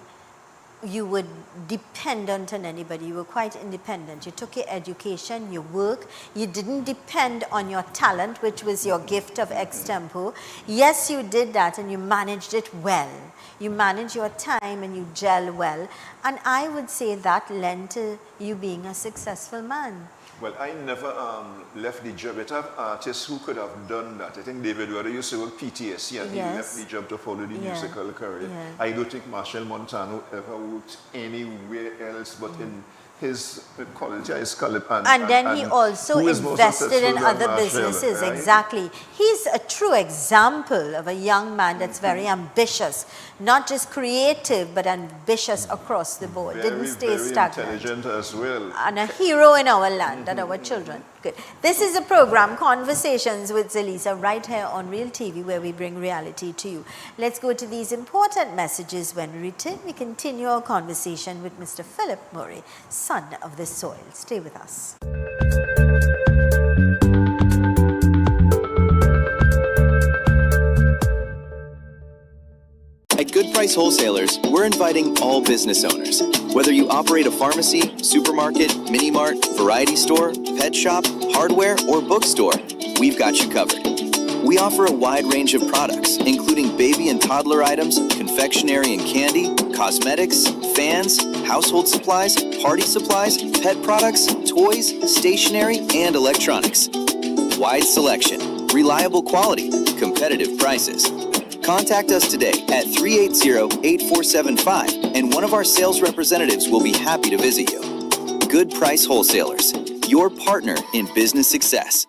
you would dependent on anybody. You were quite independent. You took your education, your work. You didn't depend on your talent, which was your gift of extempo. Yes, you did that and you managed it well. You manage your time and you gel well. And I would say that lent to you being a successful man. Well, I never left the job. But I have artists who could have done that. I think David Rudder used to work PTSD and he left the job to follow the musical career. I don't think Marshall Montano ever worked anywhere else but in his college. And then he also invested in other businesses. Right? Exactly. He's a true example of a young man that's very ambitious. Not just creative, but ambitious across the board. Didn't stay stagnant. Intelligent as well. And a hero in our land and our children. Good. This is a program, Conversations with Zelisa, right here on Real TV, where we bring reality to you. Let's go to these important messages. When we return, we continue our conversation with Mr. Philip Murray, son of the soil. Stay with us. At Good Price Wholesalers, we're inviting all business owners. Whether you operate a pharmacy, supermarket, mini-mart, variety store, pet shop, hardware, or bookstore, we've got you covered. We offer a wide range of products, including baby and toddler items, confectionery and candy, cosmetics, fans, household supplies, party supplies, pet products, toys, stationery, and electronics. Wide selection, reliable quality, competitive prices. Contact us today at 380-8475 and one of our sales representatives will be happy to visit you. Good Price Wholesalers, your partner in business success.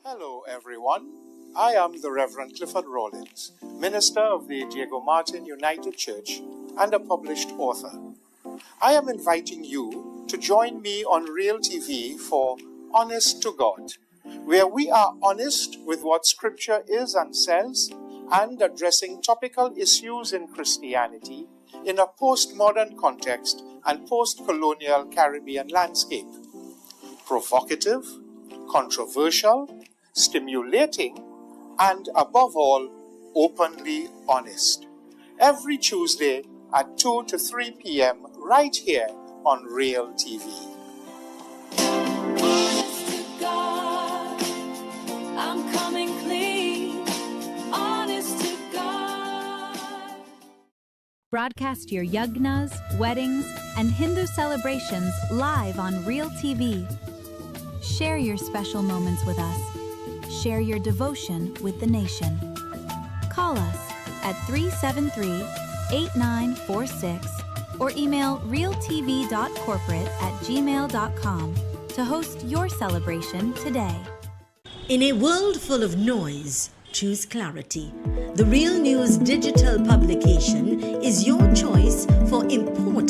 Hello everyone, I am the Reverend Clifford Rawlins, minister of the Diego Martin United Church and a published author. I am inviting you to join me on Real TV for Honest to God, where we are honest with what Scripture is and says, and addressing topical issues in Christianity in a postmodern context and post-colonial Caribbean landscape. Provocative, controversial, stimulating, and above all, openly honest. Every Tuesday at 2 to 3 p.m. right here on Real TV. Honest to God, I'm coming clean. Honest to God. Broadcast your yagnas, weddings, and Hindu celebrations live on Real TV. Share your special moments with us. Share your devotion with the nation. Call us at 373-8946 or email realtv.corporate@gmail.com to host your celebration today. In a world full of noise, choose clarity. The Real News digital publication is your choice for important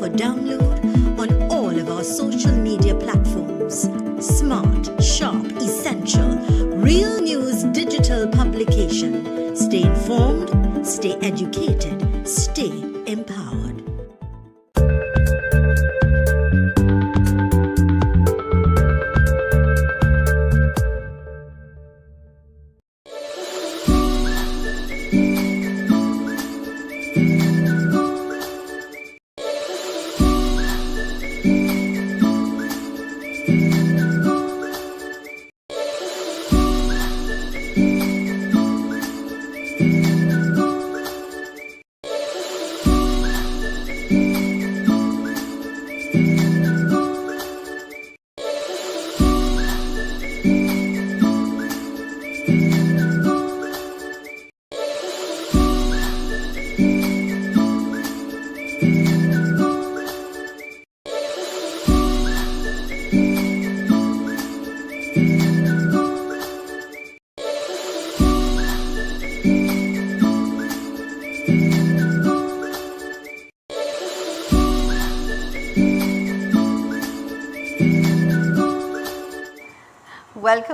for download on all of our social media platforms. Smart, sharp, essential, real news digital publication. Stay informed, stay educated, stay empowered.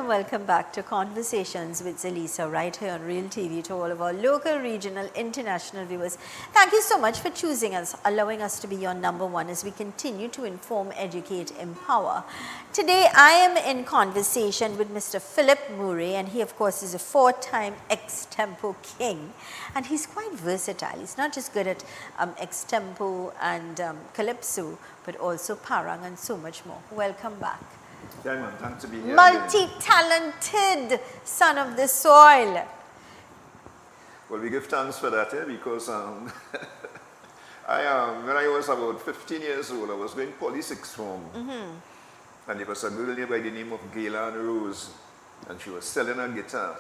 Welcome back to Conversations with Zelisa right here on Real TV, to all of our local, regional, international viewers. Thank you so much for choosing us, allowing us to be your #1 as we continue to inform, educate, empower. Today I am in conversation with Mr. Philip Murray, and he of course is a 4-time ex-tempo king, and he's quite versatile. He's not just good at ex-tempo and calypso, but also parang and so much more. Welcome back. Yeah, man, thanks to be here. Multi-talented son of the soil. Well, we give thanks for that, because when I was about 15 years old, I was going poly sixth form. And there was a girl there by the name of Gayla Rose, and she was selling a guitar.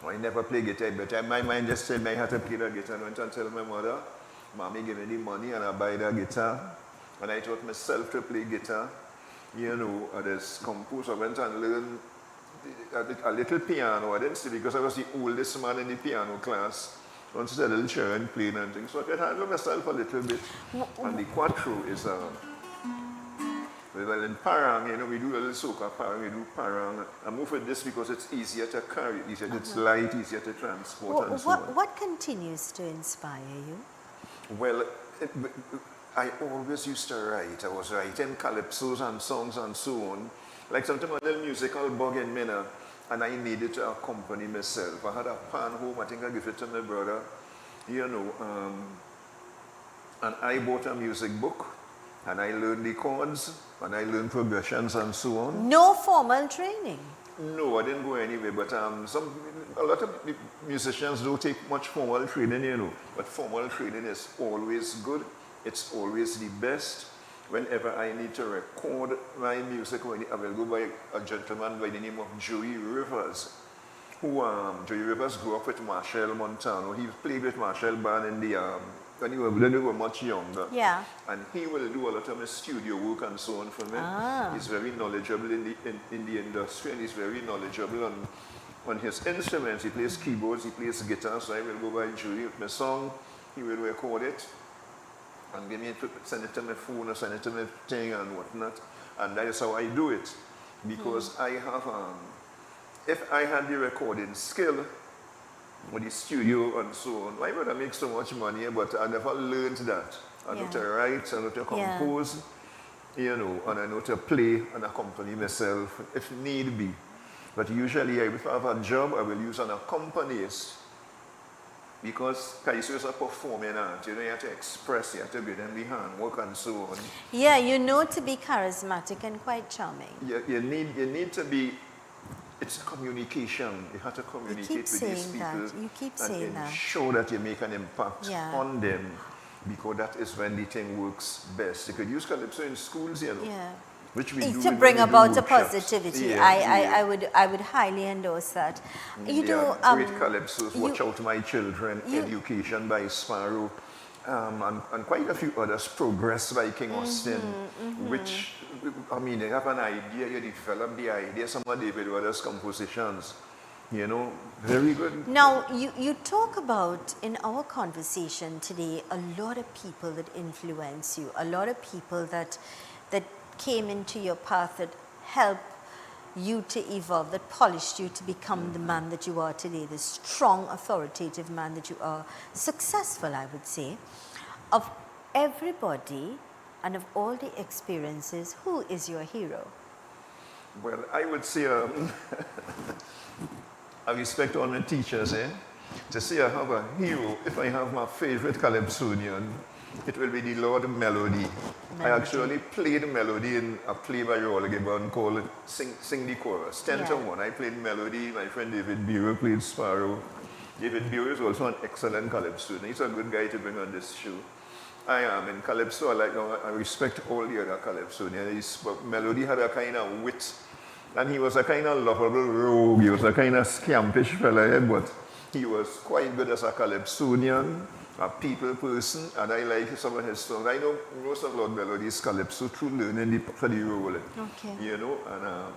I never played guitar, but my mind just said I had to play the guitar. I went and tell my mother, Mommy give me the money and I buy the guitar. And I taught myself to play guitar. You know, I just composed. I went and learned a little piano. I didn't see because I was the oldest man in the piano class. Once a little children playing and things. So I could handle myself a little bit. And the quattro is, well, in parang, you know, we do a little soca parang, we do parang. I move with this because it's easier to carry, it's light, easier to transport and so on. What continues to inspire you? Well, I always used to write. I was writing calypsos and songs and so on. Like sometimes a little musical bug in me now, and I needed to accompany myself. I had a pan home, I think I gave it to my brother, you know, and I bought a music book, and I learned the chords, and I learned progressions and so on. No formal training? No, I didn't go anywhere, but a lot of musicians don't take much formal training, you know, but formal training is always good. It's always the best. Whenever I need to record my music, I will go by a gentleman by the name of Joey Rivers, who Joey Rivers grew up with Marshall Montano. He played with Marshall Band in the when we were much younger. Yeah. And he will do a lot of my studio work and so on for me. He's very knowledgeable in the industry, and he's very knowledgeable on his instruments. He plays keyboards, he plays guitar, so I will go by Joey with my song. He will record it and give me send it to my phone or send it to my thing and whatnot. And that is how I do it. Because I have, if I had the recording skill with the studio and so on, I would have made so much money, but I never learned that. I know to write, I know to compose, you know, and I know to play and accompany myself if need be. But usually, if I have a job, I will use an accompanist. Because Kaiso is a performing art, you know, you have to express, you have to give them the handwork and so on. Yeah, you know to be charismatic and quite charming. You need to be, it's communication. You have to communicate with these people. You keep saying that. And ensure that you make an impact on them, because that is when the thing works best. You could use calypso in schools, you know. Yeah. Which we do to bring about a workshops. positivity. Yeah, I would highly endorse that. You do great calypsos, Watch Out My Children, Education by Sparrow, and quite a few others, Progress by King Austin, which, I mean, they have an idea, you develop the idea, some of David Waters' compositions. You know, very good. Now, you talk about, in our conversation today, a lot of people that influence you, a lot of people that came into your path that helped you to evolve, that polished you to become the man that you are today, the strong, authoritative man that you are, successful, I would say. Of everybody and of all the experiences, who is your hero? Well, I would say I respect all my teachers, To say I have a hero, if I have my favorite calypsonian, it will be the Lord Melody. I actually played Melody in a play by Roald Gibbon called Sing the Chorus. 10 to 1. I played Melody, my friend David Bureau played Sparrow. David Bureau is also an excellent calypsonian. He's a good guy to bring on this show. I am in calypso, I respect all the other calypsonians. But Melody had a kind of wit, and he was a kind of lovable rogue. He was a kind of scampish fella, but he was quite good as a calypsonian, a people person, and I like some of his songs. I know most of Lord Melody's calypso through learning for the role. Okay. You know, and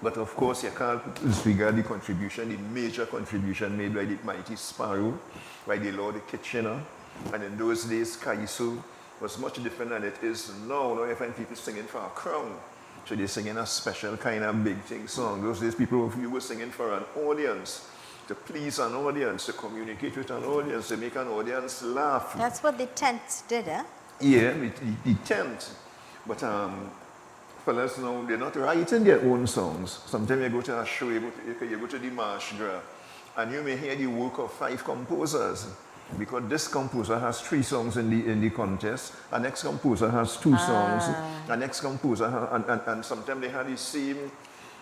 but of course you can't disregard the contribution, the major contribution made by the mighty Sparrow, by the Lord Kitchener. And in those days, Kaiso was much different than it is now. Now you find people singing for a crown. So they're singing a special kind of big thing song. Those days people were singing for an audience, to please an audience, to communicate with an audience, to make an audience laugh. That's what the tents did, eh? Yeah, the tent. But fellas now, they're not writing their own songs. Sometimes you go to a show, you go to the Marsh Gras, and you may hear the work of 5 composers. Because this composer has 3 songs in the contest, the next composer has 2 songs, the next composer and sometimes they have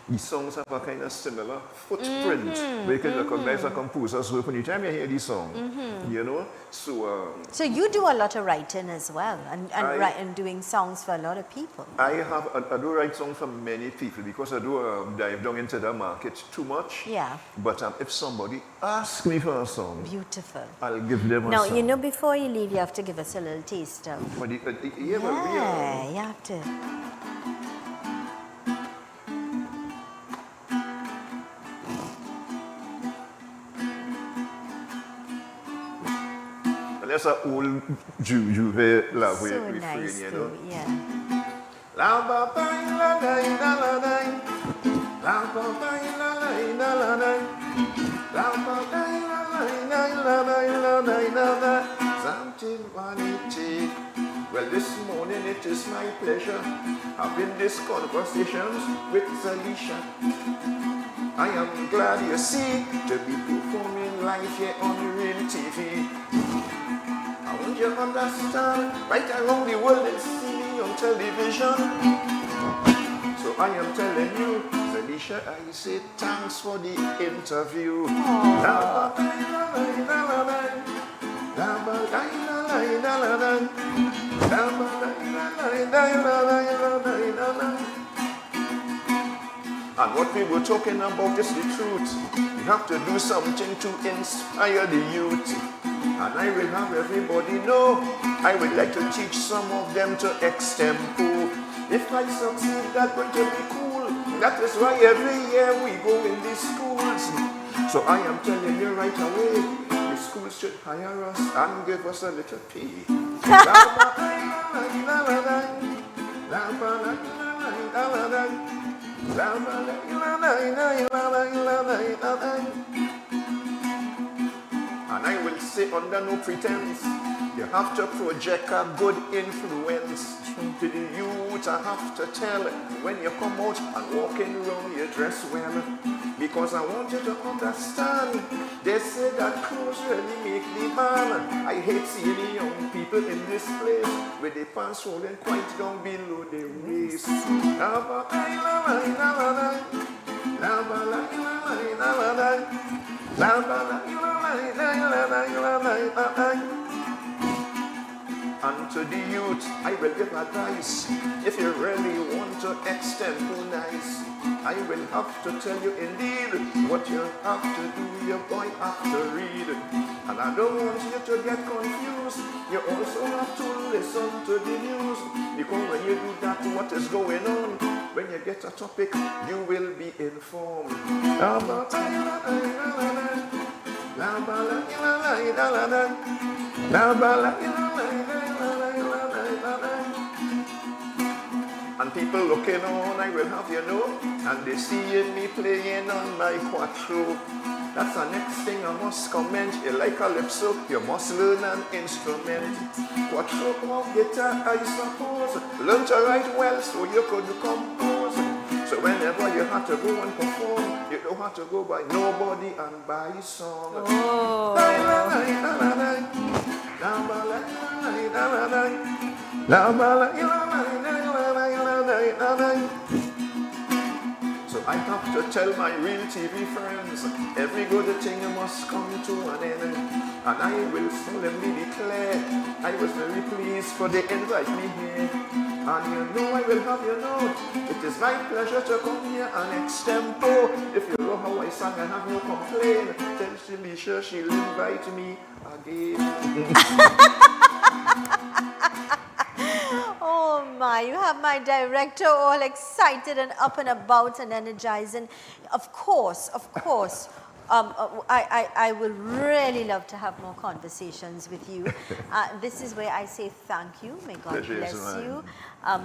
the songs have a kind of similar footprint. Where you can recognize a composer's work when you time you hear the song. You know? So you do a lot of writing as well, and doing songs for a lot of people. I do write songs for many people because I do dive down into the market too much. Yeah. But if somebody asks me for a song, beautiful, I'll give them a song. Now, you know, before you leave, you have to give us a little taste of. You have to. That's an old Juve love so refrain, nice, you know. Yeah. Well, this morning it is my pleasure having these conversations with Zelisa. I am glad you see to be performing live here on Real TV. I want you to understand, right around the world they see me on television. So I am telling you, Zelisa, I say thanks for the interview. And what we were talking about is the truth. You have to do something to inspire the youth. And I will have everybody know, I would like to teach some of them to extempo. If I succeed, that's going to be cool. That is why every year we go in these schools. So I am telling you right away, the schools should hire us and give us a little pay. And I will say under no pretense, you have to project a good influence to the youth. I have to tell, when you come out and walking around, you dress well. Because I want you to understand, they say that clothes really make the man. I hate seeing the young people in this place with the pants rolling quite down below the waist. And to the youth, I will give advice. If you really want to extemporize, I will have to tell you indeed what you have to do. Your boy have to read. And I don't want you to get confused. You also have to listen to the news. Because when you do that, what is going on? When you get a topic, you will be informed. And people looking on, I will have you know, and they seeing me playing on my quattro. That's the next thing I must comment. You like calypso, you must learn an instrument. Quattro or guitar, I suppose. Learn to write well so you could compose. So whenever you have to go and perform, you don't have to go by nobody and by song. Oh. So I have to tell my real TV friends, every good thing must come to an end. And I will solemnly declare, I was very pleased for they invite me here. And you know I will have you know, it is my pleasure to come here and extempo. If you know how I sang, I have no complaint. Tell Zelisa she'll invite me again. Oh my, you have my director all excited and up and about and energized. And of course, I will really love to have more conversations with you. This is where I say thank you. May God bless you.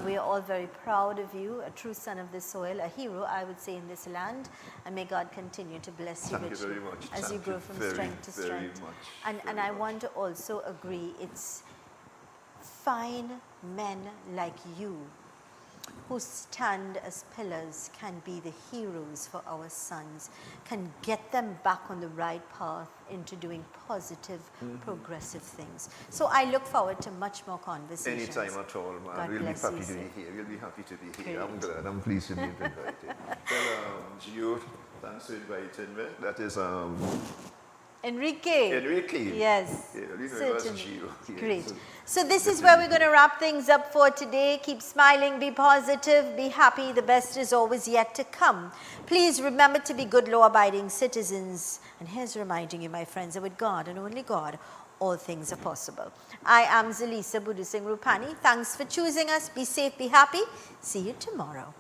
We are all very proud of you, a true son of the soil, a hero, I would say, in this land. And may God continue to bless you richly as you grow from strength to strength. And I want to also agree, it's fine men like you who stand as pillars can be the heroes for our sons, can get them back on the right path into doing positive, progressive things. So I look forward to much more conversations. Anytime at all, man. God We'll be bless happy you, to sir. be here. We'll be happy to be here. Great. I'm glad. I'm pleased to be invited. Well, Gio, thanks for inviting me. That is Enrique. Yes. Yeah, you know, certainly. Gio. Yeah, Great. So this is where we're going to wrap things up for today. Keep smiling, be positive, be happy. The best is always yet to come. Please remember to be good law-abiding citizens. And here's reminding you, my friends, that with God and only God, all things are possible. I am Zelisa Budu Singh Rupani. Thanks for choosing us. Be safe, be happy. See you tomorrow.